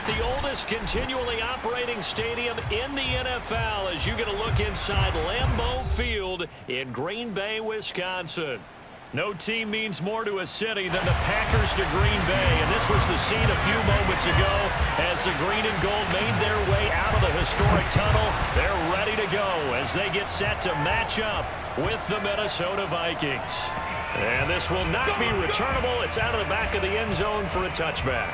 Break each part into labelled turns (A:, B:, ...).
A: at the oldest continually operating stadium in the NFL as you get a look inside Lambeau Field in Green Bay, Wisconsin. No team means more to a city than the Packers to Green Bay, and this was the scene a few moments ago as the green and gold made their way out of the historic tunnel. They're ready to go as they get set to match up with the Minnesota Vikings. And this will not be returnable. It's out of the back of the end zone for a touchback.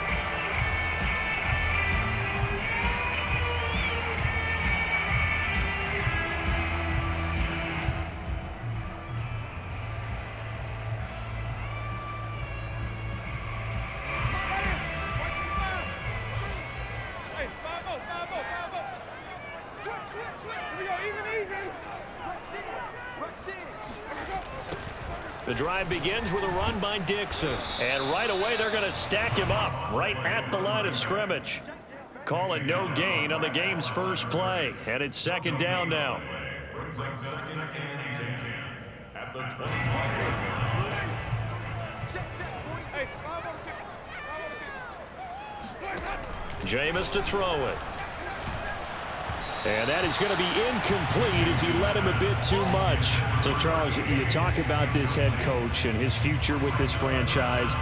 A: The drive begins with a run by Dixon. And right away, they're going to stack him up right at the line of scrimmage. Call it no gain on the game's first play. And it's second down now. At the 25. Jameis to throw it. And that is going to be incomplete as he led him a bit too much.
B: So, Charles, you talk about this head coach and his future with this franchise.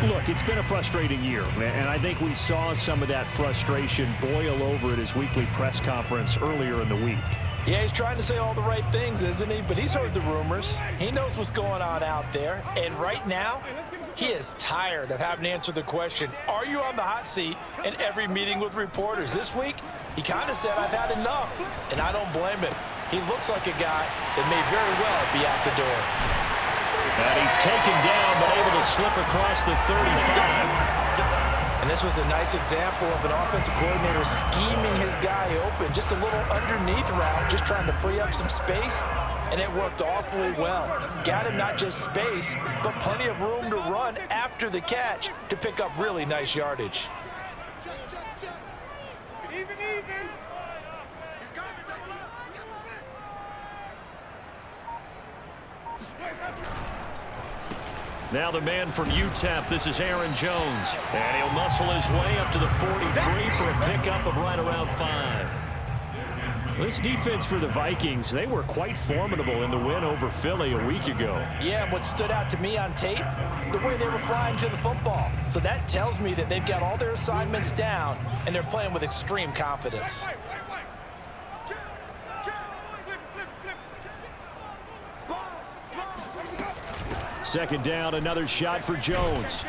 B: Look, it's been a frustrating year, and I think we saw some of that frustration boil over at his weekly press conference earlier in the week.
C: Yeah, he's trying to say all the right things, isn't he? But he's heard the rumors. He knows what's going on out there. And right now, he is tired of having to answer the question, are you on the hot seat in every meeting with reporters? This week, he kind of said, I've had enough. And I don't blame him. He looks like a guy that may very well be out the door.
A: And he's taken down, but able to slip across the 35.
C: And this was a nice example of an offensive coordinator scheming his guy open. Just a little underneath route, just trying to free up some space. And it worked awfully well. Got him not just space, but plenty of room to run after the catch to pick up really nice yardage.
A: Now the man from UTEP, this is Aaron Jones. And he'll muscle his way up to the 43 for a pickup of right around 5.
B: This defense for the Vikings, they were quite formidable in the win over Philly a week ago.
C: Yeah, and what stood out to me on tape, the way they were flying to the football. So that tells me that they've got all their assignments down, and they're playing with extreme confidence.
A: Second down, another shot for Jones.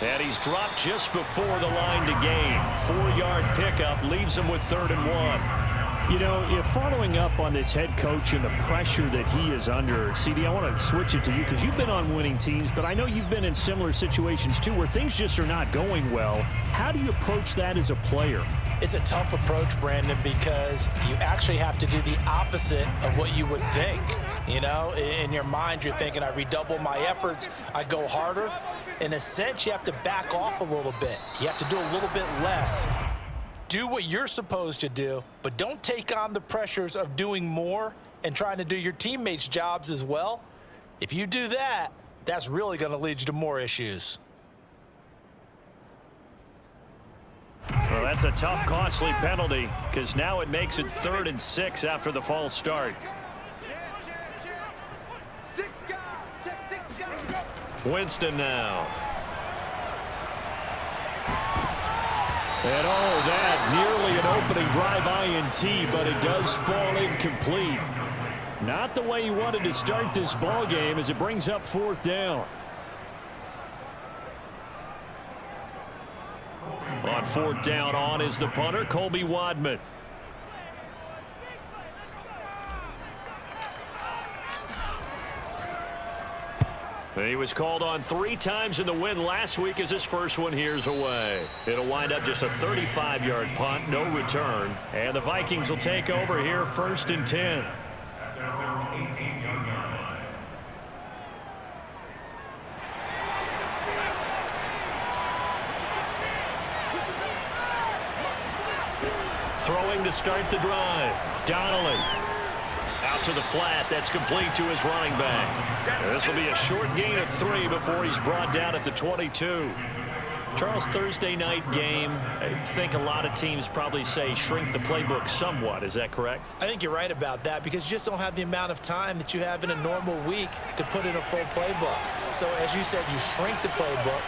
A: And he's dropped just before the line to gain. 4-yard pickup leaves him with 3rd and 1.
B: You know, if following up on this head coach and the pressure that he is under, CD, I want to switch it to you because you've been on winning teams, but I know you've been in similar situations too where things just are not going well. How do you approach that as a player?
C: It's a tough approach, Brandon, because you actually have to do the opposite of what you would think. You know, in your mind, you're thinking, I redouble my efforts, I go harder. In a sense, you have to back off a little bit. You have to do a little bit less. Do what you're supposed to do, but don't take on the pressures of doing more and trying to do your teammates' jobs as well. If you do that, that's really going to lead you to more issues.
A: Well, that's a tough, costly penalty because now it makes it 3rd and 6 after the false start. Winston now. And oh, that nearly an opening drive INT, but it does fall incomplete. Not the way he wanted to start this ball game as it brings up 4th down. On 4th down, on is the punter, Colby Wadman. He was called on 3 times in the win last week as his first one here's away. It'll wind up just a 35-yard punt, no return. And the Vikings will take over here 1st and 10. Throwing to start the drive. Donnelly. Out to the flat. That's complete to his running back. This will be a short gain of 3 before he's brought down at the 22. Charles, Thursday night game, I think a lot of teams probably say shrink the playbook somewhat. Is that correct?
C: I think you're right about that because you just don't have the amount of time that you have in a normal week to put in a full playbook. So as you said, you shrink the playbook,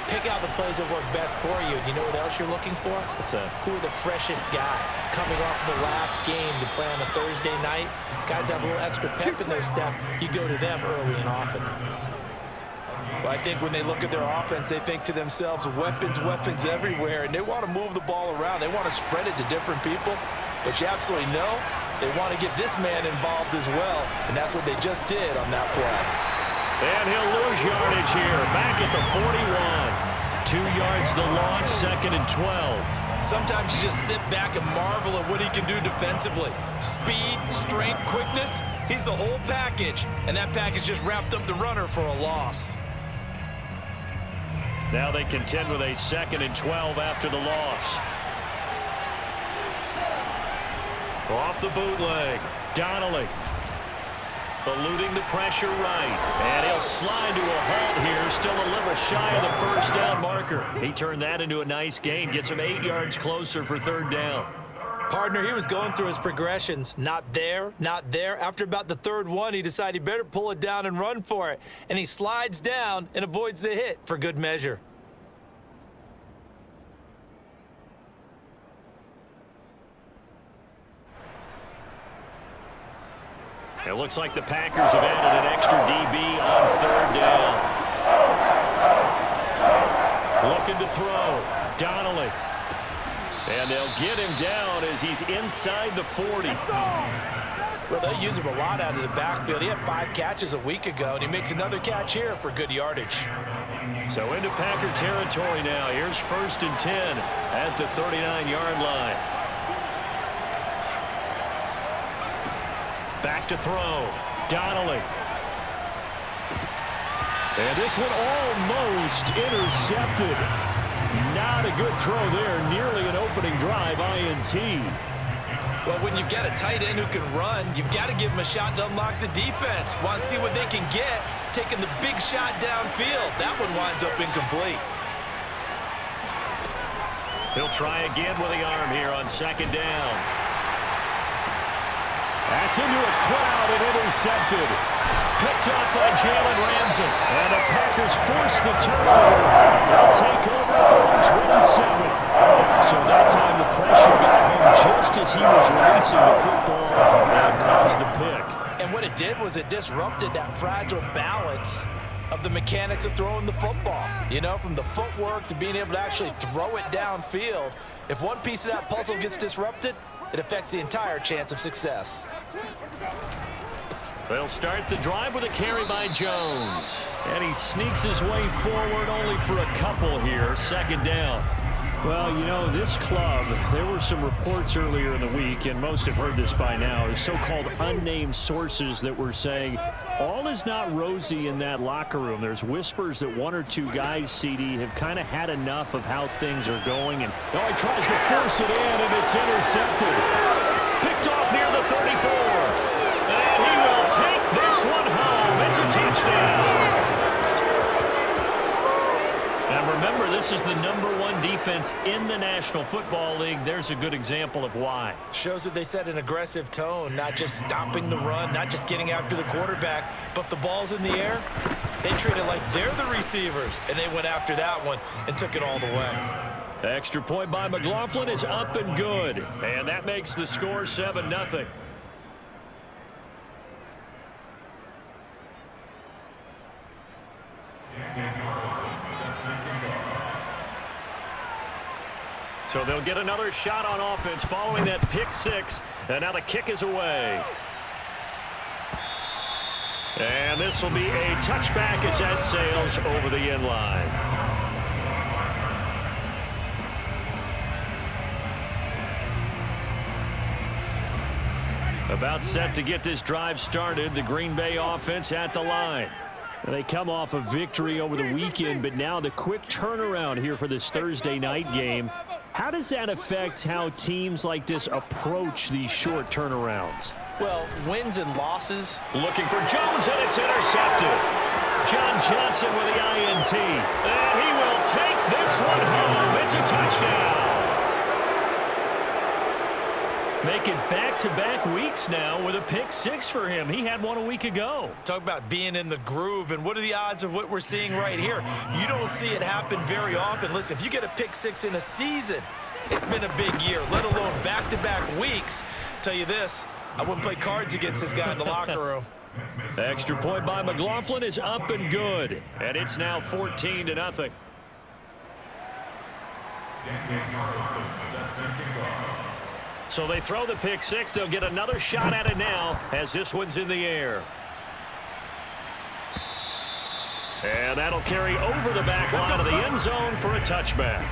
C: pick out the plays that work best for you. And you know what else you're looking for?
A: What's that?
C: Who are the freshest guys coming off the last game to play on a Thursday night? Guys have a little extra pep in their step. You go to them early and often.
D: Well, I think when they look at their offense, they think to themselves, weapons, weapons everywhere, and they want to move the ball around. They want to spread it to different people, but you absolutely know they want to get this man involved as well, and that's what they just did on that play.
A: And he'll lose yardage here, back at the 41. 2 yards the loss, 2nd and 12.
C: Sometimes you just sit back and marvel at what he can do defensively. Speed, strength, quickness, he's the whole package, and that package just wrapped up the runner for a loss.
A: Now they contend with a 2nd and 12 after the loss. Off the bootleg, Donnelly. Eluding the pressure right. And he'll slide to a halt here, still a little shy of the first down marker. He turned that into a nice gain, gets him 8 yards closer for 3rd down.
C: Partner, he was going through his progressions. Not there, not there. After about the 3rd one, he decided he better pull it down and run for it. And he slides down and avoids the hit for good measure.
A: It looks like the Packers have added an extra DB on 3rd down. Looking to throw. Donnelly. And they'll get him down as he's inside the 40.
C: Well, they use him a lot out of the backfield. He had 5 catches a week ago, and he makes another catch here for good yardage.
A: So into Packer territory now. Here's 1st and 10 at the 39-yard line. Back to throw. Donnelly. And this one almost intercepted. Not a good throw there. Nearly an opening drive INT.
C: Well, when you've got a tight end who can run, you've got to give him a shot to unlock the defense. Want to see what they can get, taking the big shot downfield. That one winds up incomplete.
A: He'll try again with the arm here on 2nd down.
B: That's into a crowd and intercepted.
A: Picked up by Jalen Ramsey. And the Packers force the turnover. They'll take over at their own 27. So that time the pressure got home just as he was releasing the football and caused the pick.
C: And what it did was it disrupted that fragile balance of the mechanics of throwing the football. You know, from the footwork to being able to actually throw it downfield. If one piece of that puzzle gets disrupted, it affects the entire chance of success.
A: They'll start the drive with a carry by Jones. And he sneaks his way forward only for a couple here. 2nd down.
B: Well, you know, this club, there were some reports earlier in the week, and most have heard this by now, so-called unnamed sources that were saying all is not rosy in that locker room. There's whispers that 1 or 2 guys, CD, have kind of had enough of how things are going. And now he tries to force it in, and it's intercepted.
A: Picked off near the 34. And he will take this one home. It's a touchdown. And remember, this is the #1 defense in the National Football League. There's a good example of why.
C: Shows that they set an aggressive tone, not just stopping the run, not just getting after the quarterback, but the ball's in the air. They treat it like they're the receivers, and they went after that one and took it all the way.
A: Extra point by McLaughlin is up and good. And that makes the score 7-0. So they'll get another shot on offense following that pick 6. And now the kick is away. And this will be a touchback as that sails over the end line. About set to get this drive started. The Green Bay offense at the line.
B: They come off a victory over the weekend, but now the quick turnaround here for this Thursday night game. How does that affect how teams like this approach these short turnarounds?
C: Well, wins and losses.
A: Looking for Jones, and it's intercepted. John Johnson with the INT. And he will take this one home. It's a touchdown. Making back-to-back weeks now with a pick six for him. He had one a week ago.
D: Talk about being in the groove, and what are the odds of what we're seeing right here? You don't see it happen very often. Listen, if you get a pick six in a season, it's been a big year, let alone back-to-back weeks. Tell you this, I wouldn't play cards against this guy in the locker room.
A: The extra point by McLaughlin is up and good, and it's now 14-0. So they throw the pick six. They'll get another shot at it now as this one's in the air. And that'll carry over the back line of the end zone for a touchback.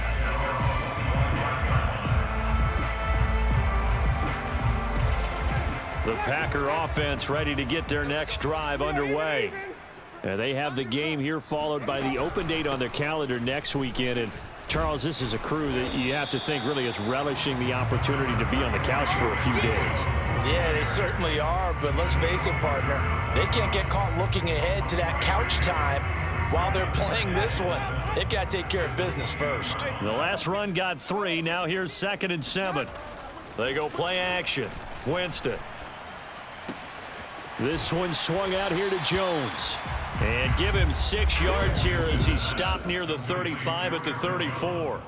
A: The Packer offense ready to get their next drive underway. They have the game here followed by the open date on their calendar next weekend. And Charles, this is a crew that you have to think really is relishing the opportunity to be on the couch for a few days.
C: Yeah, they certainly are, but let's face it, partner. They can't get caught looking ahead to that couch time while they're playing this one. They've got to take care of business first.
A: The last run got 3. Now here's 2nd and 7. They go play action. Winston. This one swung out here to Jones. And give him 6 yards here as he stopped near the 35 at the 34.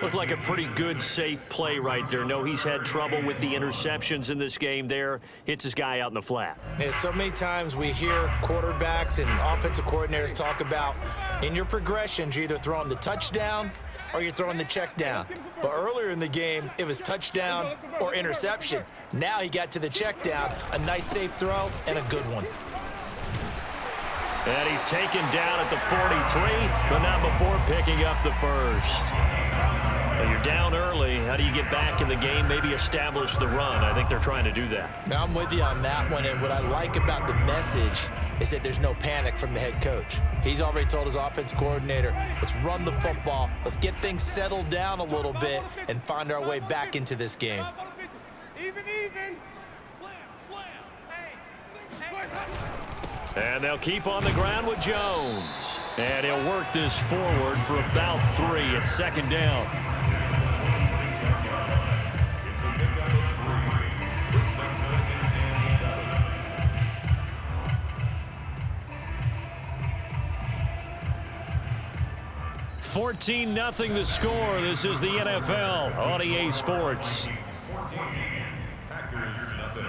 A: Looked like a pretty good, safe play right there. No, he's had trouble with the interceptions in this game there. Hits his guy out in the flat.
C: Yeah, so many times we hear quarterbacks and offensive coordinators talk about in your progressions, you're either throwing the touchdown or you're throwing the check down. But earlier in the game, it was touchdown or interception. Now he got to the check down, a nice safe throw, and a good one.
A: And he's taken down at the 43, but not before picking up the first. Well, you're down early. How do you get back in the game? Maybe establish the run. I think they're trying to do that.
C: Now, I'm with you on that one, and what I like about the message is that there's no panic from the head coach. He's already told his offensive coordinator, let's run the football, let's get things settled down a little bit and find our way back into this game.
E: Even.
A: And they'll keep on the ground with Jones. And he'll work this forward for about 3. It's 2nd down. $14-0 the score. This is the NFL on EA Sports.
E: Packers, nothing.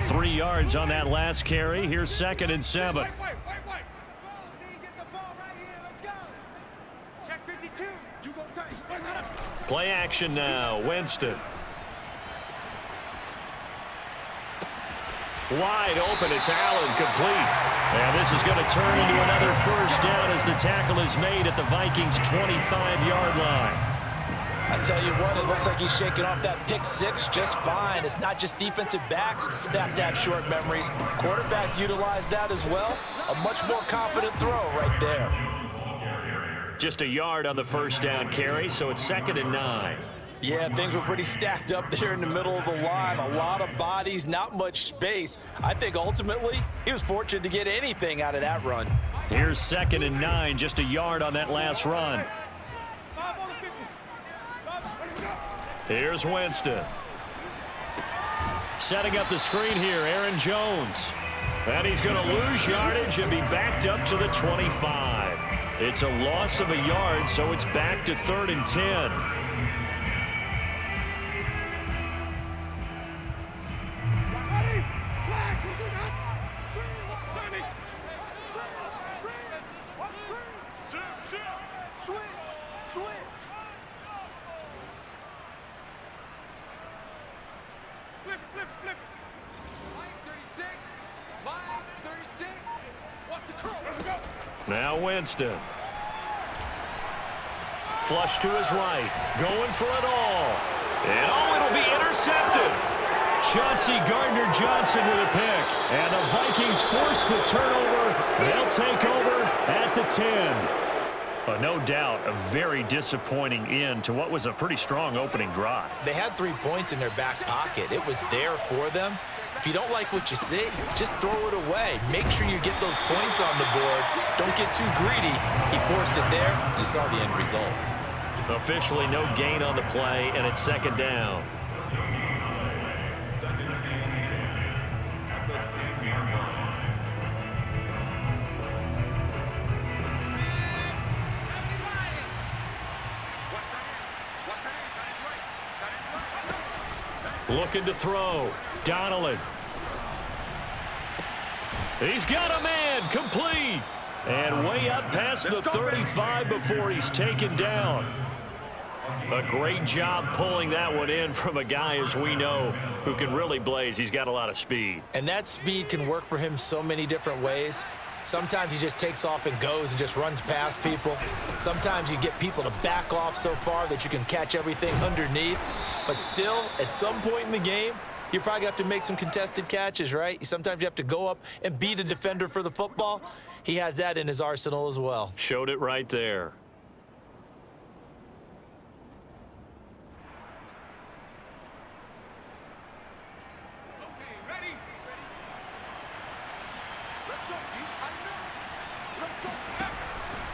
A: 3 yards on that last carry. Here's 2nd and 7.
E: Wait. Get the ball right here. Let's go. Check 52. You go tight.
A: Play action now. Winston. Wide open. It's Allen, complete. And this is going to turn into another first down as the tackle is made at the Vikings' 25-yard line.
C: I tell you what, it looks like he's shaking off that pick six just fine. It's not just defensive backs that have to have short memories. Quarterbacks utilize that as well. A much more confident throw right there.
A: Just a yard on the first down carry, so it's 2nd and 9.
C: Yeah, things were pretty stacked up there in the middle of the line. A lot of bodies, not much space. I think ultimately he was fortunate to get anything out of that run.
A: Here's 2nd and 9, just a yard on that last run. Here's Winston. Setting up the screen here, Aaron Jones. And he's going to lose yardage and be backed up to the 25. It's a loss of a yard, so it's back to 3rd and 10. Now Winston. Flush to his right. Going for it all. And it'll be intercepted. Chauncey Gardner-Johnson with a pick. And the Vikings force the turnover. They'll take over at the 10.
B: No doubt, a very disappointing end to what was a pretty strong opening drive.
D: They had 3 points in their back pocket. It was there for them. If you don't like what you see, just throw it away. Make sure you get those points on the board. Don't get too greedy. He forced it there. You saw the end result.
A: Officially no gain on the play, and it's second down. Looking to throw. Donnelly. He's got a man. Complete. And way up past the 35 before he's taken down. A great job pulling that one in from a guy, as we know, who can really blaze. He's got a lot of speed.
D: And that speed can work for him so many different ways. Sometimes he just takes off and goes and just runs past people. Sometimes you get people to back off so far that you can catch everything underneath. But still, at some point in the game, you probably have to make some contested catches, right? Sometimes you have to go up and beat a defender for the football. He has that in his arsenal as well.
A: Showed it right there.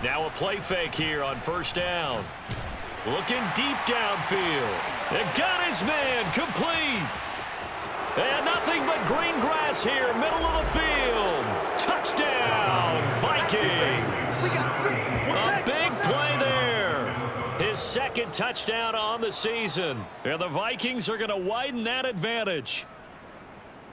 A: Now a play fake here on first down. Looking deep downfield. And got his man. Complete. And nothing but green grass here, middle of the field. Touchdown, Vikings. A big play there. His second touchdown on the season. And the Vikings are going to widen that advantage.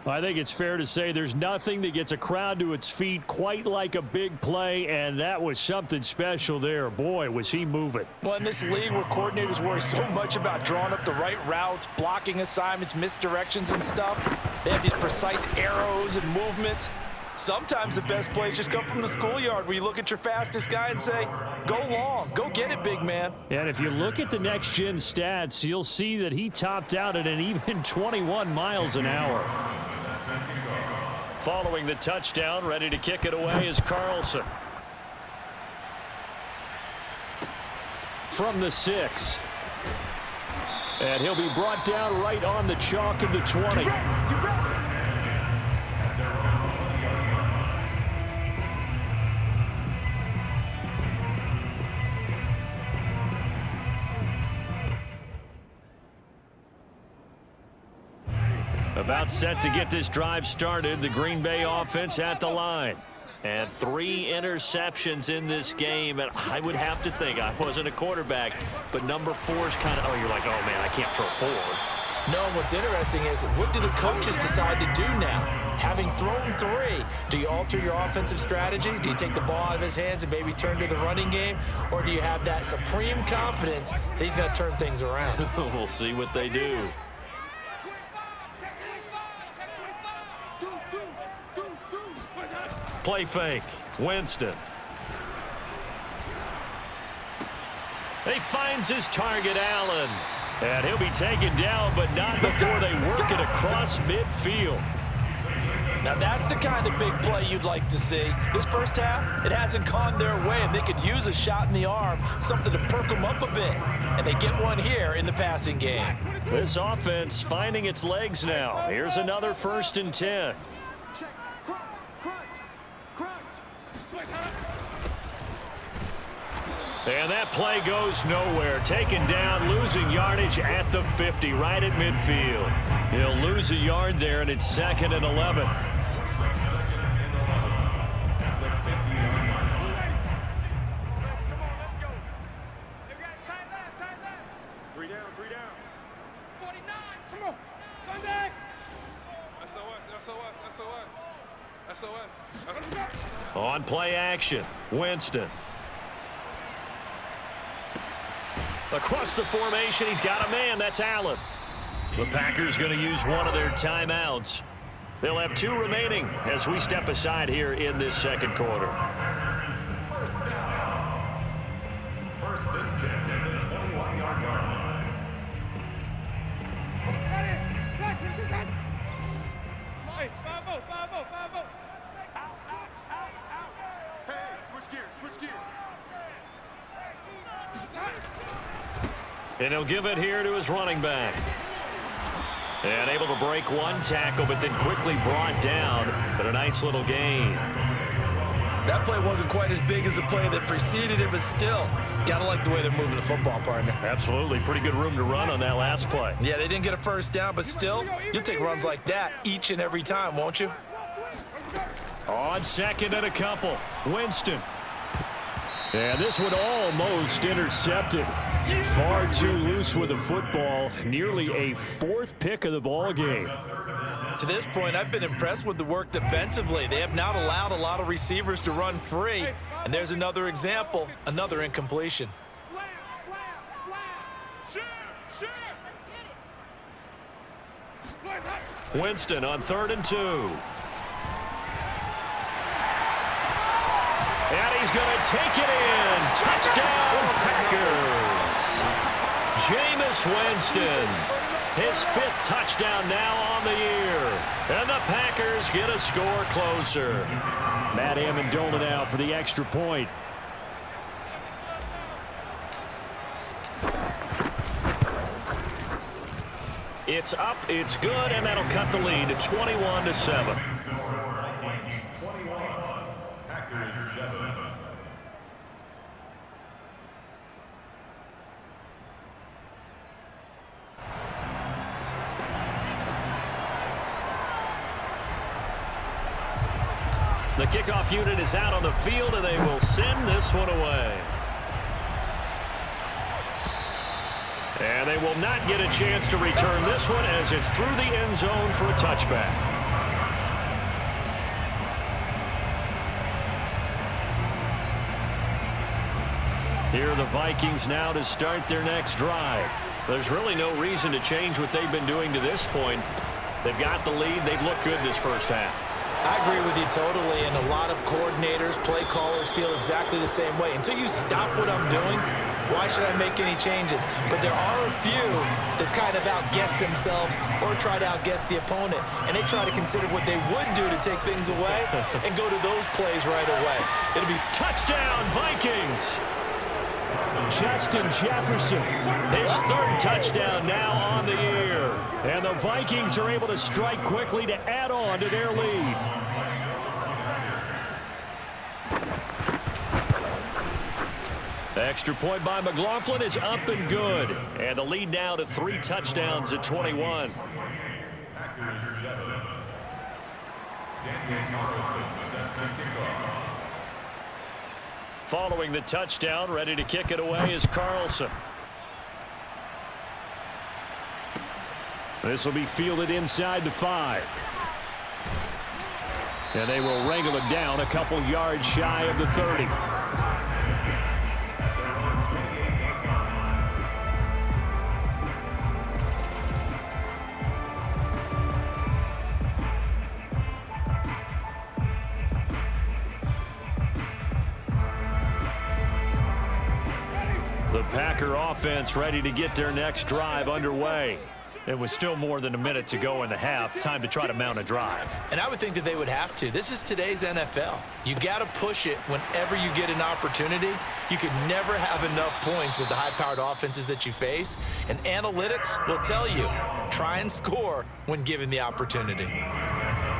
B: I think it's fair to say there's nothing that gets a crowd to its feet quite like a big play, and that was something special there. Boy, was he moving.
C: Well, in this league where coordinators worry so much about drawing up the right routes, blocking assignments, misdirections and stuff, they have these precise arrows and movements. Sometimes the best plays just come from the schoolyard where you look at your fastest guy and say, go long, go get it, big man.
B: And if you look at the next-gen stats, you'll see that he topped out at an even 21 miles an hour.
A: Following the touchdown, ready to kick it away is Carlson.
B: From the 6. And he'll be brought down right on the chalk of the 20.
A: About set to get this drive started, the Green Bay offense at the line. And 3 interceptions in this game, and I would have to think, I wasn't a quarterback, but number 4 is kind of, oh, you're like, oh, man, I can't throw forward.
D: No, what's interesting is, what do the coaches decide to do now? Having thrown 3, do you alter your offensive strategy? Do you take the ball out of his hands and maybe turn to the running game? Or do you have that supreme confidence that he's going to turn things around?
A: We'll see what they do. Play fake. Winston. He finds his target, Allen. And he'll be taken down, but not before they work it across midfield.
C: Now that's the kind of big play you'd like to see. This first half, it hasn't gone their way, and they could use a shot in the arm, something to perk them up a bit. And they get one here in the passing game.
A: This offense finding its legs now. Here's another 1st and 10. And that play goes nowhere. Taken down, losing yardage at the 50, right at midfield. He'll lose a yard there, and it's 2nd and 11. On play action, Winston. Across the formation, he's got a man. That's Allen. The Packers going to use one of their timeouts. They'll have 2 remaining as we step aside here in this second quarter.
F: First down. 1st and 10 at the 21-yard line.
E: Hey, 5-0, 5-0, 5-0. Hey, switch gears, switch gears.
A: And he'll give it here to his running back. And able to break one tackle, but then quickly brought down. But a nice little gain.
D: That play wasn't quite as big as the play that preceded it, but still, gotta like the way they're moving the football, partner.
A: Absolutely. Pretty good room to run on that last play.
D: Yeah, they didn't get a first down, but still, you'll take runs like that each and every time, won't you?
A: On second and a couple. Winston.
B: And this one almost intercepted. Far too loose with the football. Nearly a fourth pick of the ball game.
D: To this point, I've been impressed with the work defensively. They have not allowed a lot of receivers to run free. And there's another example, another incompletion.
E: Slam, slam, slam. Shoot, shoot.
A: Winston on 3rd and 2. And he's going to take it in. Touchdown, Packers. Jameis Winston. His 5th touchdown now on the year. And the Packers get a score closer.
B: Matt Amendola now for the extra point.
A: It's up, it's good, and that'll cut the lead to 21-7.
F: Vikings 21, Packers 7.
A: The kickoff unit is out on the field, and they will send this one away. And they will not get a chance to return this one as it's through the end zone for a touchback. Here are the Vikings now to start their next drive. There's really no reason to change what they've been doing to this point. They've got the lead. They've looked good this first half.
D: I agree with you totally, and a lot of coordinators, play callers feel exactly the same way. Until you stop what I'm doing, why should I make any changes? But there are a few that kind of outguess themselves or try to outguess the opponent, and they try to consider what they would do to take things away and go to those plays right away. It'll be
A: touchdown, Vikings!
B: Justin Jefferson.
A: His 3rd touchdown now on the year.
B: And the Vikings are able to strike quickly to add on to their lead.
A: The extra point by McLaughlin is up and good. And the lead now to 3 touchdowns at 21.
F: Packers 7. Daniel Carlson sets the kickoff.
A: Following the touchdown, ready to kick it away is Carlson.
B: This will be fielded inside the 5. And they will wrangle it down a couple yards shy of the 30.
A: The Packer offense ready to get their next drive underway. It was still more than a minute to go in the half. Time to try to mount a drive.
D: And I would think that they would have to. This is today's NFL. You got to push it whenever you get an opportunity. You can never have enough points with the high-powered offenses that you face. And analytics will tell you, try and score when given the opportunity.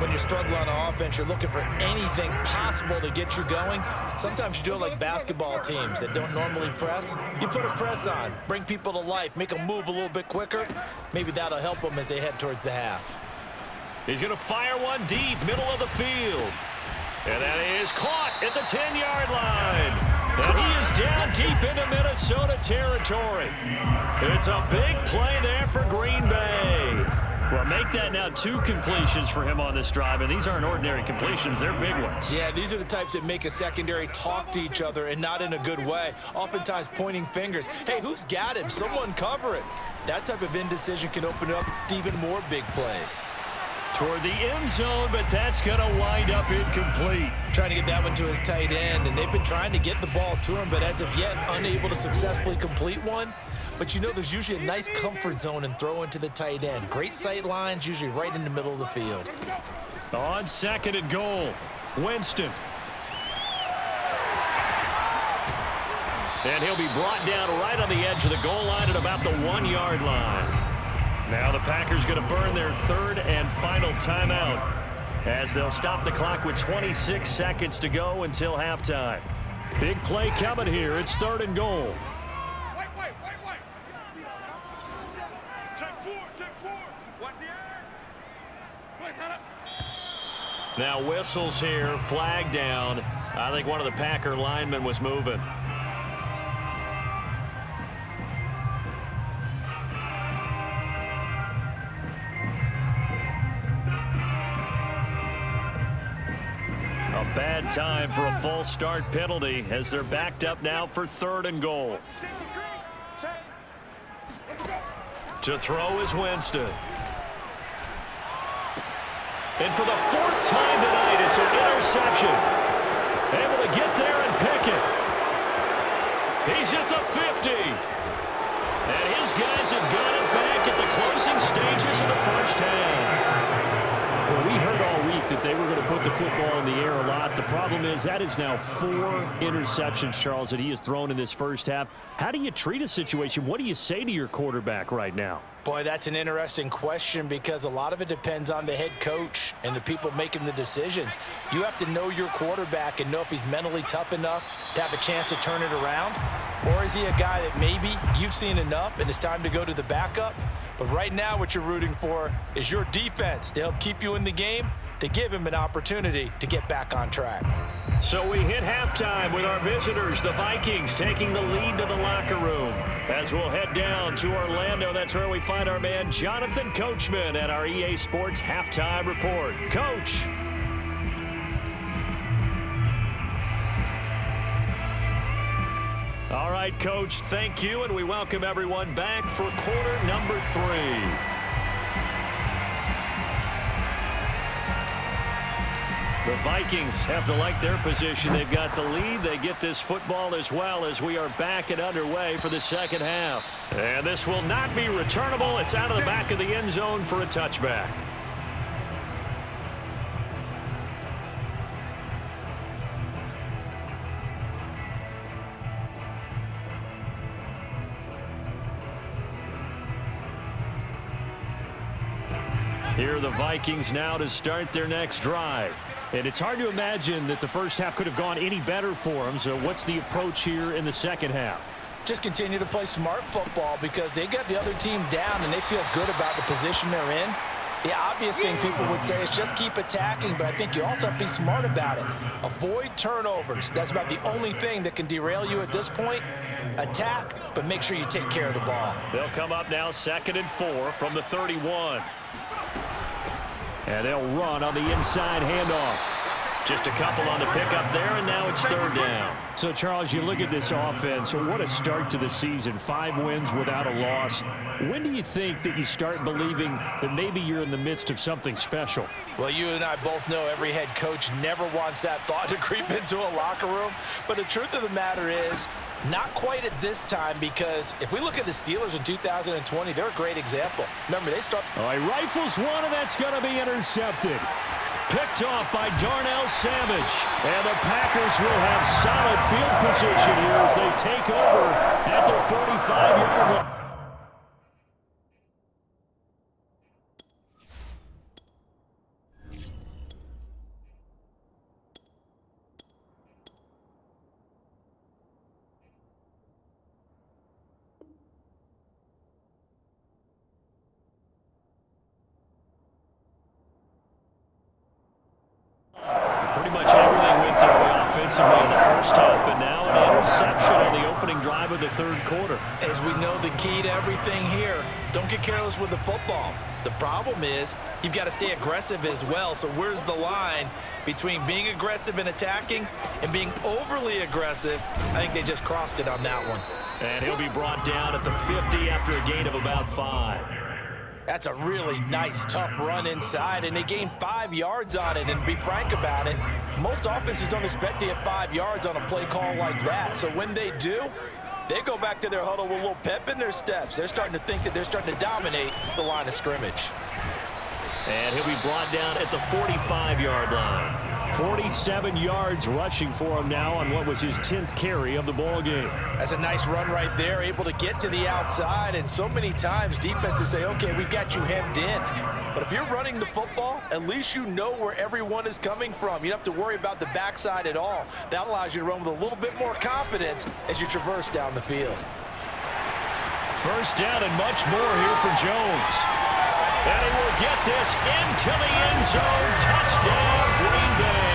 D: When you're struggling on offense, you're looking for anything possible to get you going. Sometimes you do it like basketball teams that don't normally press. You put a press on, bring people to life, make them move a little bit quicker. Maybe that'll help them as they head towards the half.
A: He's going to fire one deep, middle of the field. And that is caught at the 10-yard line. And he is down deep into Minnesota territory. It's a big play there for Green Bay. Well, make that now 2 completions for him on this drive, and these aren't ordinary completions. They're big ones.
D: Yeah, these are the types that make a secondary talk to each other and not in a good way, oftentimes pointing fingers. Hey, who's got him? Someone cover it. That type of indecision can open up to even more big plays.
A: Toward the end zone, but that's going to wind up incomplete.
D: Trying to get that one to his tight end, and they've been trying to get the ball to him, but as of yet, unable to successfully complete one. But you know there's usually a nice comfort zone in throwing to the tight end. Great sight lines, usually right in the middle of the field.
A: On 2nd and goal, Winston. And he'll be brought down right on the edge of the goal line at about the 1-yard line. Now the Packers going to burn their third and final timeout as they'll stop the clock with 26 seconds to go until halftime.
B: Big play coming here. It's 3rd and goal.
A: Now whistles here, flag down. I think one of the Packer linemen was moving. A bad time for a false start penalty as they're backed up now for 3rd and goal. To throw is Winston. And for the 4th time tonight, it's an interception. Able to get there and pick it. He's at the 50. And his guys have got it back at the closing stages of the first half.
B: Well, we heard all week that they were going to put the football in the air a lot. The problem is that is now 4 interceptions, Charles, that he has thrown in this first half. How do you treat a situation? What do you say to your quarterback right now?
C: Boy, that's an interesting question because a lot of it depends on the head coach and the people making the decisions. You have to know your quarterback and know if he's mentally tough enough to have a chance to turn it around. Or is he a guy that maybe you've seen enough and it's time to go to the backup? But right now what you're rooting for is your defense to help keep you in the game, to give him an opportunity to get back on track.
A: So we hit halftime with our visitors, the Vikings, taking the lead to the locker room. As we'll head down to Orlando, that's where we find our man Jonathan Coachman at our EA Sports Halftime Report. Coach. All right, Coach, thank you, and we welcome everyone back for quarter number 3. The Vikings have to like their position. They've got the lead. They get this football as well as we are back and underway for the second half. And this will not be returnable. It's out of the back of the end zone for a touchback. Here are the Vikings now to start their next drive.
B: And it's hard to imagine that the first half could have gone any better for them. So what's the approach here in the second half?
C: Just continue to play smart football because they got the other team down and they feel good about the position they're in. The obvious thing people would say is just keep attacking, but I think you also have to be smart about it. Avoid turnovers. That's about the only thing that can derail you at this point. Attack, but make sure you take care of the ball.
A: They'll come up now 2nd and 4 from the 31. And they'll run on the inside handoff. Just a couple on the pickup there, and now it's 3rd down.
B: So, Charles, you look at this offense. What a start to the season. 5 wins without a loss. When do you think that you start believing that maybe you're in the midst of something special?
C: Well, you and I both know every head coach never wants that thought to creep into a locker room. But the truth of the matter is, not quite at this time, because if we look at the Steelers in 2020, they're a great example. Remember, they start...
B: All right, rifles one, and that's going to be intercepted.
A: Picked off by Darnell Savage. And the Packers will have solid field position here as they take over at their 45-yard line. Pretty much everything went their way offensively in the first half, but now an interception on the opening drive of the 3rd quarter.
C: As we know, the key to everything here, don't get careless with the football. The problem is you've got to stay aggressive as well. So where's the line between being aggressive and attacking and being overly aggressive? I think they just crossed it on that one.
A: And he'll be brought down at the 50 after a gain of about 5.
C: That's a really nice, tough run inside, and they gained 5 yards on it. And to be frank about it, most offenses don't expect to get 5 yards on a play call like that. So when they do, they go back to their huddle with a little pep in their steps. They're starting to think that they're starting to dominate the line of scrimmage.
A: And he'll be brought down at the 45-yard line.
B: 47 yards rushing for him now on what was his 10th carry of the ball game.
C: That's a nice run right there, able to get to the outside. And so many times defenses say, okay, we got you hemmed in. But if you're running the football, at least you know where everyone is coming from. You don't have to worry about the backside at all. That allows you to run with a little bit more confidence as you traverse down the field.
A: First down and much more here for Jones. And he will get this into the end zone. Touchdown, Green Bay.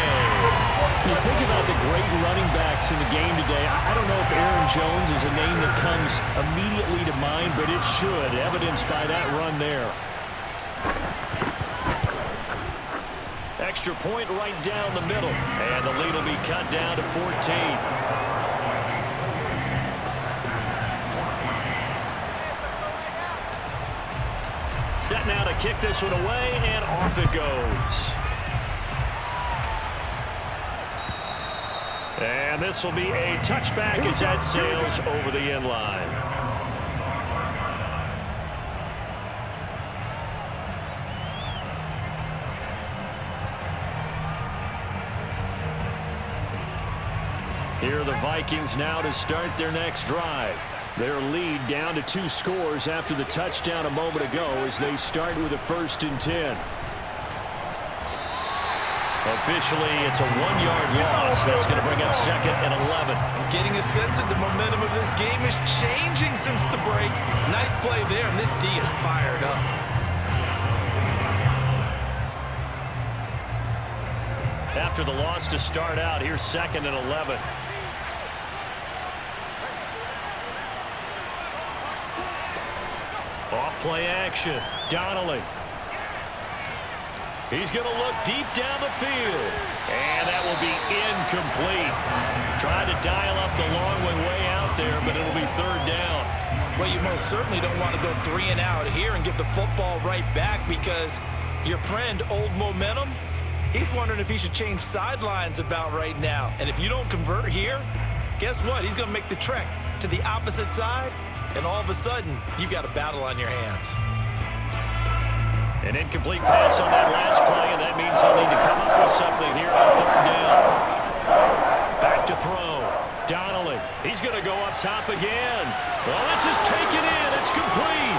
B: You think about the great running backs in the game today. I don't know if Aaron Jones is a name that comes immediately to mind, but it should, evidenced by that run there.
A: Extra point right down the middle. And the lead will be cut down to 14. Set now to kick this one away, and off it goes. And this will be a touchback as that sails over the end line. Here are the Vikings now to start their next drive. Their lead down to 2 scores after the touchdown a moment ago as they start with a 1st and 10. Officially, it's a 1-yard loss. That's going to bring up 2nd and 11.
C: I'm getting a sense that the momentum of this game is changing since the break. Nice play there, and this D is fired up.
A: After the loss to start out, here's 2nd and 11. Off play action. Donnelly. He's going to look deep down the field. And that will be incomplete. Tried to dial up the long way out there, but it'll be 3rd down.
C: Well, you most certainly don't want to go 3 and out here and give the football right back because your friend, Old Momentum, he's wondering if he should change sidelines about right now. And if you don't convert here, guess what? He's going to make the trek to the opposite side. And all of a sudden, you've got a battle on your hands.
A: An incomplete pass on that last play, and that means he'll need to come up with something here on 3rd down. Back to throw. Donnelly. He's going to go up top again. Well, this is taken in. It's complete.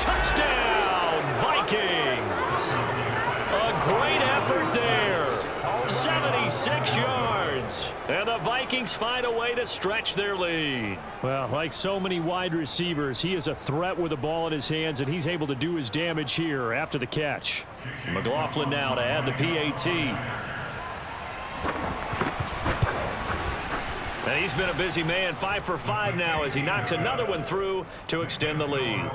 A: Touchdown, Vikings. A great effort there. 76 yards. And the Vikings find a way to stretch their lead.
B: Well, like so many wide receivers, he is a threat with the ball in his hands, and he's able to do his damage here after the catch.
A: McLaughlin now to add the PAT. And he's been a busy man, 5 for 5 now as he knocks another one through to extend the lead.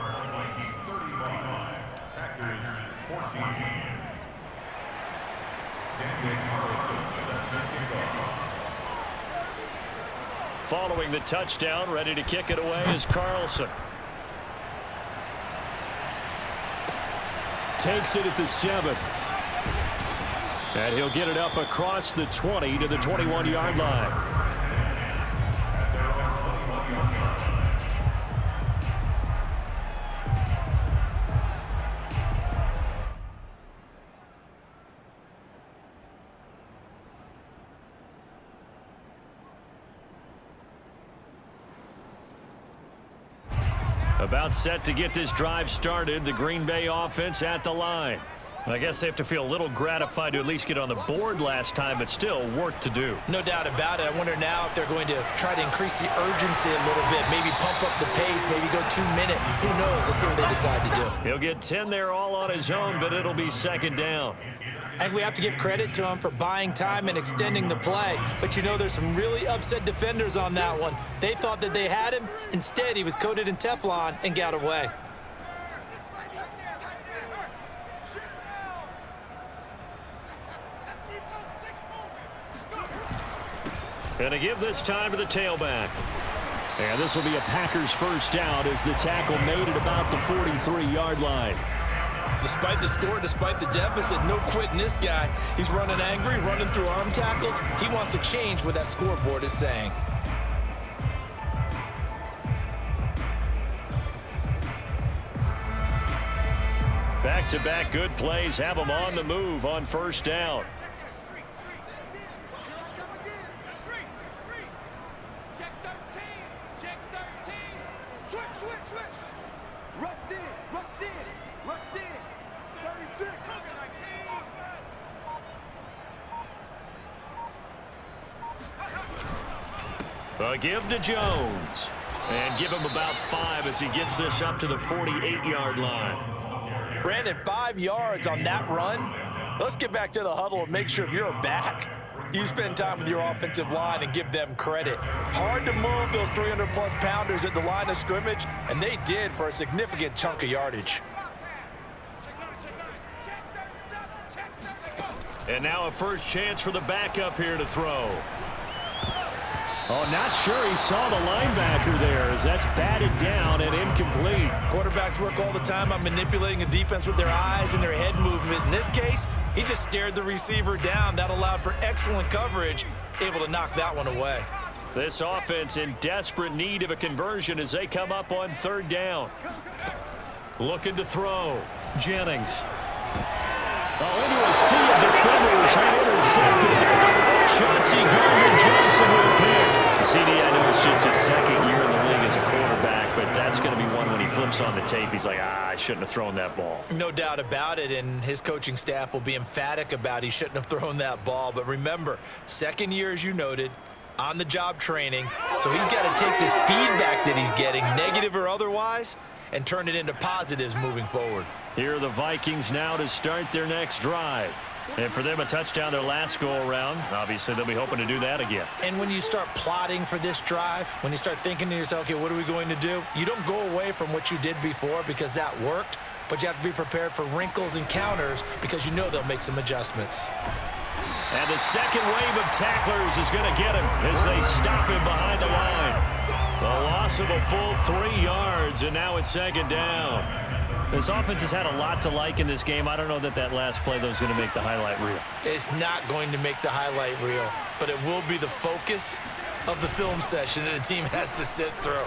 F: Packers 14.
A: Following the touchdown, ready to kick it away is Carlson.
B: Takes it at the 7. And he'll get it up across the 20 to the 21-yard line.
A: About set to get this drive started. The Green Bay offense at the line. I guess they have to feel a little gratified to at least get on the board last time, but still work to do.
C: No doubt about it. I wonder now if they're going to try to increase the urgency a little bit, maybe pump up the pace, maybe go 2-minute. Who knows? Let's see what they decide to do.
A: He'll get 10 there all on his own, but it'll be 2nd down.
C: I think we have to give credit to him for buying time and extending the play. But, you know, there's some really upset defenders on that one. They thought that they had him. Instead, he was coated in Teflon and got away.
A: And to give this time to the tailback.
B: And this will be a Packers first down as the tackle made at about the 43-yard line.
C: Despite the score, despite the deficit, no quitting this guy. He's running angry, running through arm tackles. He wants to change what that scoreboard is saying.
A: Back Back-to-back good plays have them on the move on first down.
E: Check 13. Check 13. Switch. Rush in. 36.
A: A give to Jones. And give him about 5 as he gets this up to the 48-yard line.
D: Brandon, 5 yards on that run. Let's get back to the huddle and make sure if you're a back, you spend time with your offensive line and give them credit. Hard to move those 300-plus pounders at the line of scrimmage, and they did for a significant chunk of yardage.
A: And now a first chance for the backup here to throw.
B: Oh, not sure he saw the linebacker there as that's batted down and incomplete.
D: Quarterbacks work all the time on manipulating a defense with their eyes and their head movement. In this case, he just stared the receiver down. That allowed for excellent coverage, able to knock that one away.
A: This offense in desperate need of a conversion as they come up on third down. Looking to throw. Jennings.
B: Oh, into a sea of defenders and intercepted.
A: Chauncey Gardner-Johnson with a pick. CD, I know it's just his second year in the league as a quarterback, but that's going to be one when he flips on the tape. He's like, I shouldn't have thrown that ball.
D: No doubt about it, and his coaching staff will be emphatic about he shouldn't have thrown that ball. But remember, second year, as you noted, on-the-job training, so he's got to take this feedback that he's getting, negative or otherwise, and turn it into positives moving forward.
A: Here are the Vikings now to start their next drive. And for them, a touchdown their last go-around. Obviously, they'll be hoping to do that again.
D: And when you start plotting for this drive, when you start thinking to yourself, okay, what are we going to do? You don't go away from what you did before because that worked, but you have to be prepared for wrinkles and counters because you know they'll make some adjustments.
A: And the second wave of tacklers is going to get him as they stop him behind the line. The loss of a full 3 yards, and now it's second down.
B: This offense has had a lot to like in this game. I don't know that last play, though, is going to make the highlight reel.
D: It's not going to make the highlight reel, but it will be the focus of the film session that the team has to sit through.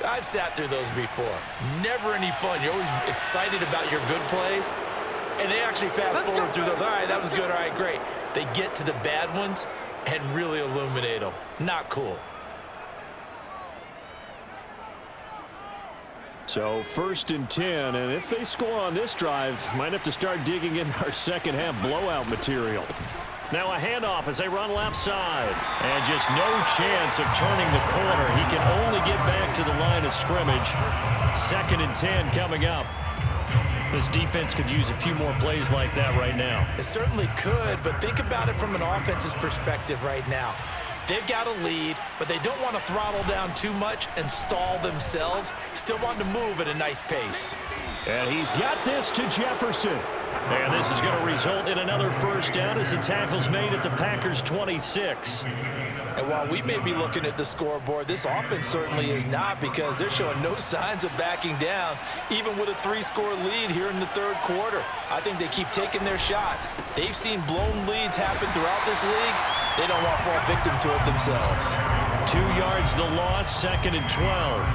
D: I've sat through those before. Never any fun. You're always excited about your good plays, and they actually fast forward through those. All right, that was good. All right, great. They get to the bad ones and really illuminate them. Not cool.
B: So 1st and 10, and if they score on this drive, might have to start digging in our second half blowout material.
A: Now a handoff as they run left side. And just no chance of turning the corner. He can only get back to the line of scrimmage. 2nd and 10 coming up. This defense could use a few more plays like that right now.
D: It certainly could, but think about it from an offense's perspective right now. They've got a lead, but they don't want to throttle down too much and stall themselves. Still want to move at a nice pace.
B: And he's got this to Jefferson.
A: And this is going to result in another first down as the tackle's made at the Packers' 26.
D: And while we may be looking at the scoreboard, this offense certainly is not because they're showing no signs of backing down, even with a 3-score lead here in the third quarter. I think they keep taking their shots. They've seen blown leads happen throughout this league. They don't want to fall victim to it themselves.
A: 2 yards the loss, 2nd and 12.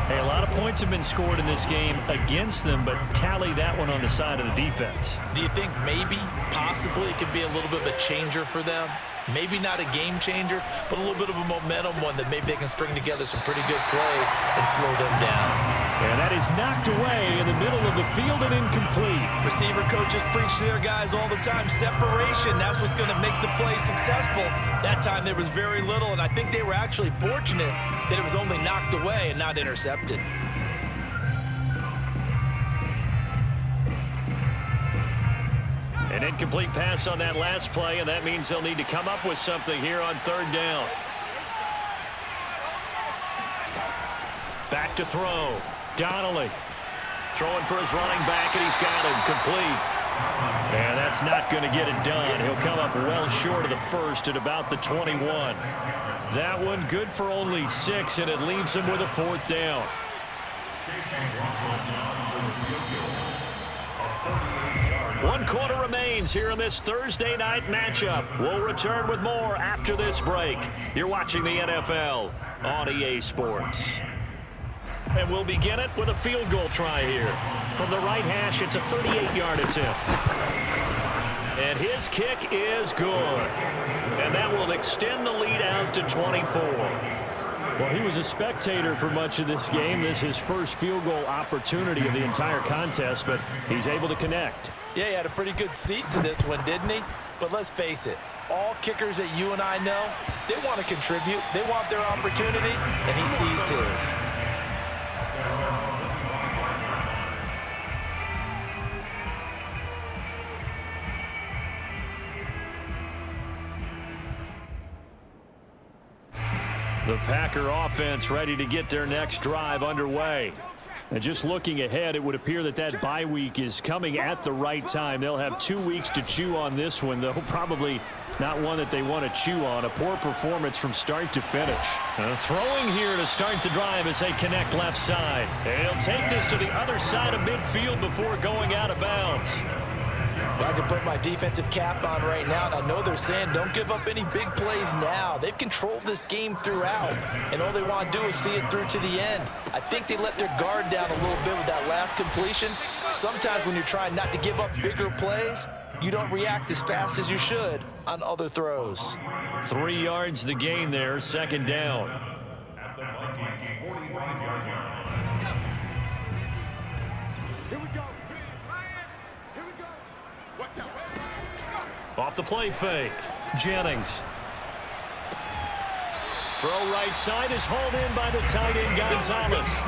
B: Hey, a lot of points have been scored in this game against them, but tally that one on the side of the defense.
D: Do you think maybe, possibly, it could be a little bit of a changer for them? Maybe not a game changer, but a little bit of a momentum one that maybe they can string together some pretty good plays and slow them down.
B: And that is knocked away in the middle of the field and incomplete.
D: Receiver coaches preach to their guys all the time, separation, that's what's going to make the play successful. That time there was very little, and I think they were actually fortunate that it was only knocked away and not intercepted.
A: An incomplete pass on that last play, and that means they'll need to come up with something here on third down. Back to throw. Donnelly throwing for his running back, and he's got him complete. And that's not going to get it done. He'll come up well short of the first at about the 21. That one good for only 6, and it leaves him with a 4th down. One quarter remains here in this Thursday night matchup. We'll return with more after this break. You're watching the NFL on EA Sports. And we'll begin it with a field goal try here. From the right hash, it's a 38-yard attempt. And his kick is good. And that will extend the lead out to 24.
B: Well, he was a spectator for much of this game. This is his first field goal opportunity of the entire contest, but he's able to connect.
C: Yeah, he had a pretty good seat to this one, didn't he? But let's face it, all kickers that you and I know, they want to contribute. They want their opportunity, and he seized his.
B: The Packer offense ready to get their next drive underway. And just looking ahead, it would appear that that bye week is coming at the right time. They'll have 2 weeks to chew on this one, though probably not one that they want to chew on. A poor performance from start to finish.
A: Throwing here to start the drive as they connect left side. And he'll take this to the other side of midfield before going out of bounds.
C: I can put my defensive cap on right now, and I know they're saying don't give up any big plays now. They've controlled this game throughout, and all they want to do is see it through to the end. I think they let their guard down a little bit with that last completion. Sometimes when you're trying not to give up bigger plays, you don't react as fast as you should on other throws.
A: 3 yards the gain there, second down.
F: At the Vikings 45-yard line.
E: Here we go. Here we go. Watch out.
A: Off the play fake. Jennings. Throw right side is hauled in by the tight end Gonzalez.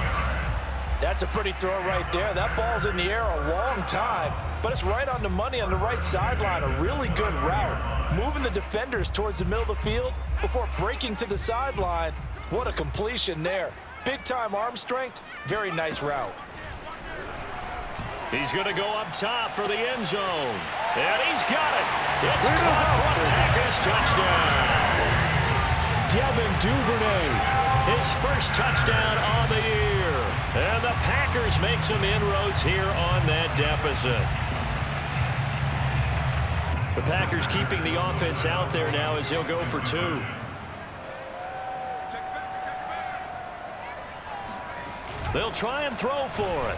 C: That's a pretty throw right there. That ball's in the air a long time, but it's right on the money on the right sideline. A really good route. Moving the defenders towards the middle of the field before breaking to the sideline. What a completion there. Big-time arm strength. Very nice route.
A: He's going to go up top for the end zone. And he's got it. It's caught for a Packers touchdown.
B: Devin Duvernay.
A: His first touchdown on the year. And the Packers make some inroads here on that deficit. The Packers keeping the offense out there now as he'll go for 2. They'll try and throw for it.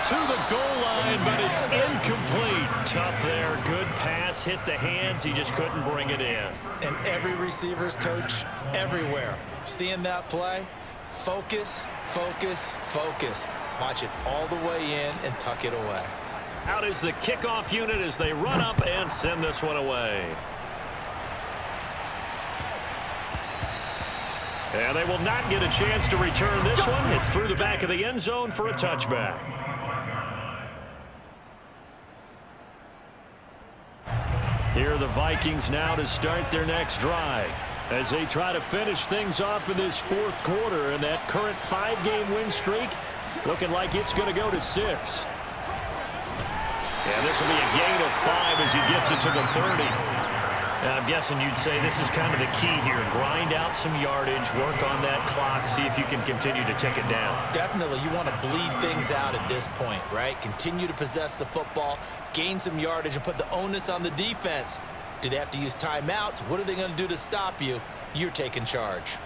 A: To the goal line, but it's incomplete. Tough there. Good pass. Hit the hands. He just couldn't bring it in.
C: And every receiver's coach everywhere. Seeing that play, focus, focus, focus. Watch it all the way in and tuck it away.
A: Out is the kickoff unit as they run up and send this one away. And they will not get a chance to return this one. It's through the back of the end zone for a touchback. Here are the Vikings now to start their next drive
B: as they try to finish things off in this fourth quarter, and that current 5-game win streak looking like it's going to go to 6.
A: Yeah, this will be a gain of 5 as he gets it to the 30. And I'm guessing you'd say this is kind of the key here. Grind out some yardage, work on that clock, see if you can continue to tick it down.
C: Definitely, you want to bleed things out at this point, right? Continue to possess the football, gain some yardage, and put the onus on the defense. Do they have to use timeouts? What are they going to do to stop you? You're taking charge.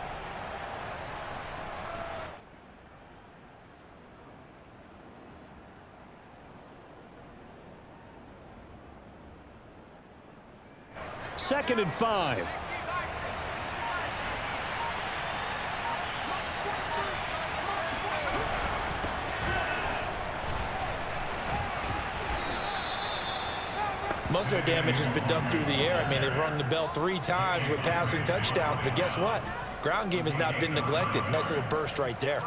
B: Second and 5.
C: Most of their damage has been done through the air. I mean, they've rung the bell 3 times with passing touchdowns, but guess what? Ground game has not been neglected. Nice little burst right there.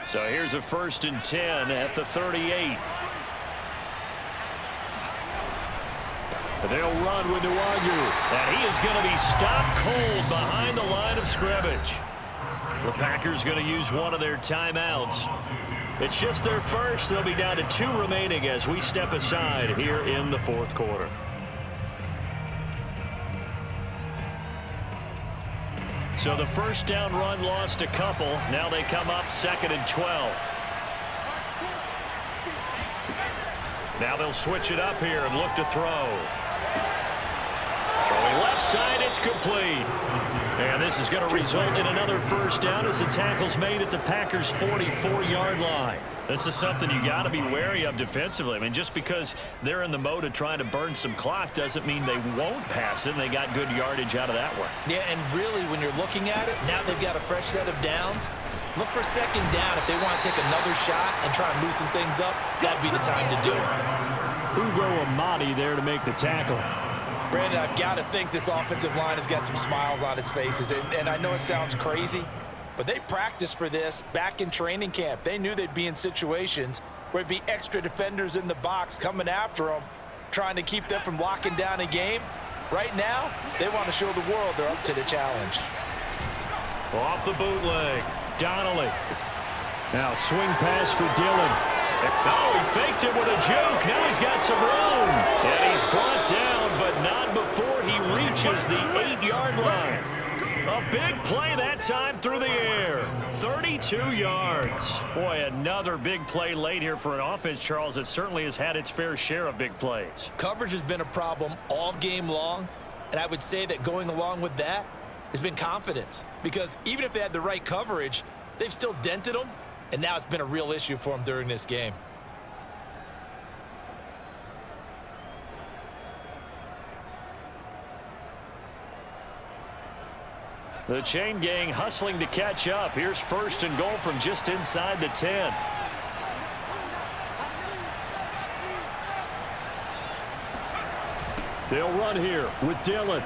A: So here's a 1st and 10 at the 38. They'll run with Nwagu. And he is going to be stopped cold behind the line of scrimmage. The Packers going to use one of their timeouts. It's just their first. They'll be down to 2 remaining as we step aside here in the fourth quarter. So the first down run lost a couple. Now they come up 2nd and 12. Now they'll switch it up here and look to throw. Throwing left side, it's complete. And this is going to result in another first down as the tackle's made at the Packers' 44-yard line. This is something you got to be wary of defensively. I mean, just because they're in the mode of trying to burn some clock doesn't mean they won't pass it, and they got good yardage out of that one.
C: Yeah, and really, when you're looking at it, now they've got a fresh set of downs. Look for 2nd down. If they want to take another shot and try and loosen things up, that'd be the time to do it.
B: Ugo Amadi there to make the tackle.
C: Brandon, I've got to think this offensive line has got some smiles on its faces. And I know it sounds crazy, but they practiced for this back in training camp. They knew they'd be in situations where it'd be extra defenders in the box coming after them, trying to keep them from locking down a game. Right now, they want to show the world they're up to the challenge.
A: Off the bootleg, Donnelly.
B: Now swing pass for Dillon.
A: Oh, he faked it with a juke. Now he's got some room. And he's brought down, but not before he reaches the 8-yard line. A big play that time through the air. 32 yards. Boy, another big play late here for an offense, Charles, that certainly has had its fair share of big plays.
C: Coverage has been a problem all game long, and I would say that going along with that has been confidence. Because even if they had the right coverage, they've still dented them. And now it's been a real issue for him during this game.
A: The chain gang hustling to catch up. Here's 1st and goal from just inside the 10.
B: They'll run here with Dillon.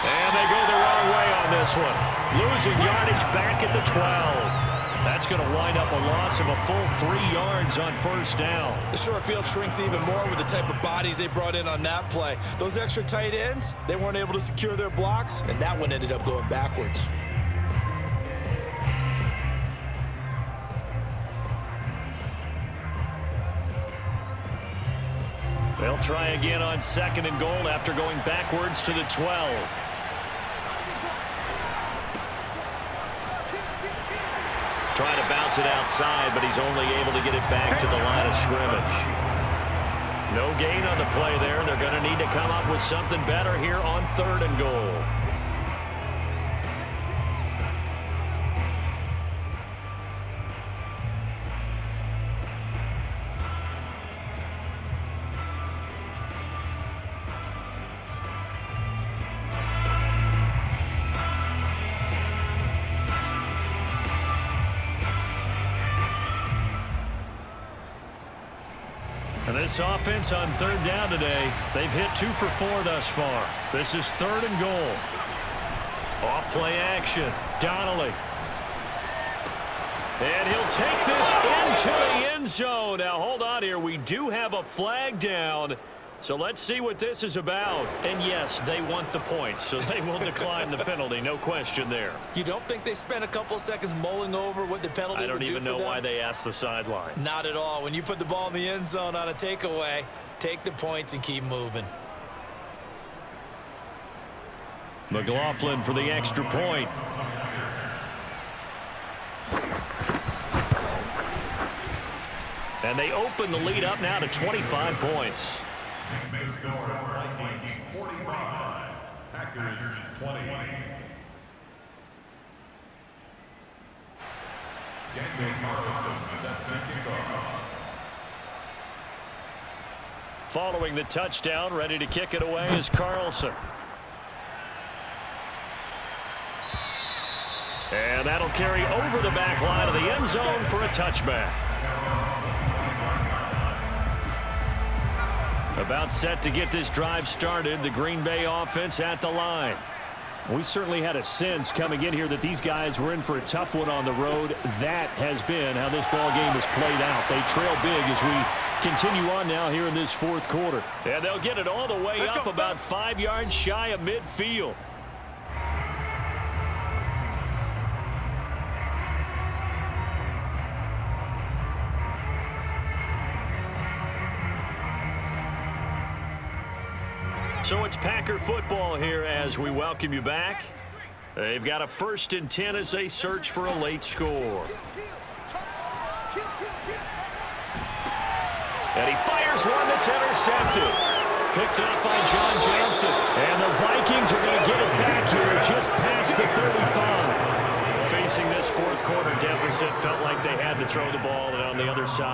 A: And they go the wrong way on this one. Losing yardage back at the 12. That's going to wind up a loss of a full 3 yards on 1st down.
C: The short field shrinks even more with the type of bodies they brought in on that play. Those extra tight ends, they weren't able to secure their blocks, and that one ended up going backwards.
A: They'll try again on 2nd and goal after going backwards to the 12. Trying to bounce it outside, but he's only able to get it back to the line of scrimmage. No gain on the play there. They're going to need to come up with something better here on 3rd and goal. And this offense on 3rd down today, they've hit 2 for 4 thus far. This is 3rd and goal. Off play action. Donnelly. And he'll take this into the end zone. Now hold on here. We do have a flag down. So let's see what this is about. And yes, they want the points, so they will decline the penalty. No question there.
C: You don't think they spent a couple of seconds mulling over what the penalty would do for them?
A: I don't even know why they asked the sideline.
C: Not at all. When you put the ball in the end zone on a takeaway, take the points and keep moving.
A: McLaughlin for the extra point. And they open the lead up now to 25 points.
F: Next score, Vikings 45, Packers 20. Daniel Carlson sets the kickoff.
A: Following the touchdown, ready to kick it away is Carlson. And that'll carry over the back line of the end zone for a touchback. About set to get this drive started. The Green Bay offense at the line.
B: We certainly had a sense coming in here that these guys were in for a tough one on the road. That has been how this ball game has played out. They trail big as we continue on now here in this 4th quarter.
A: And they'll get it all the way up about 5 yards shy of midfield. So it's Packer football here as we welcome you back. They've got a 1st and 10 as they search for a late score. And he fires one that's intercepted. Picked up by John Johnson.
B: And the Vikings are going to get it back here just past the 35.
A: Facing this 4th quarter deficit, felt like they had to throw the ball, and on the other side,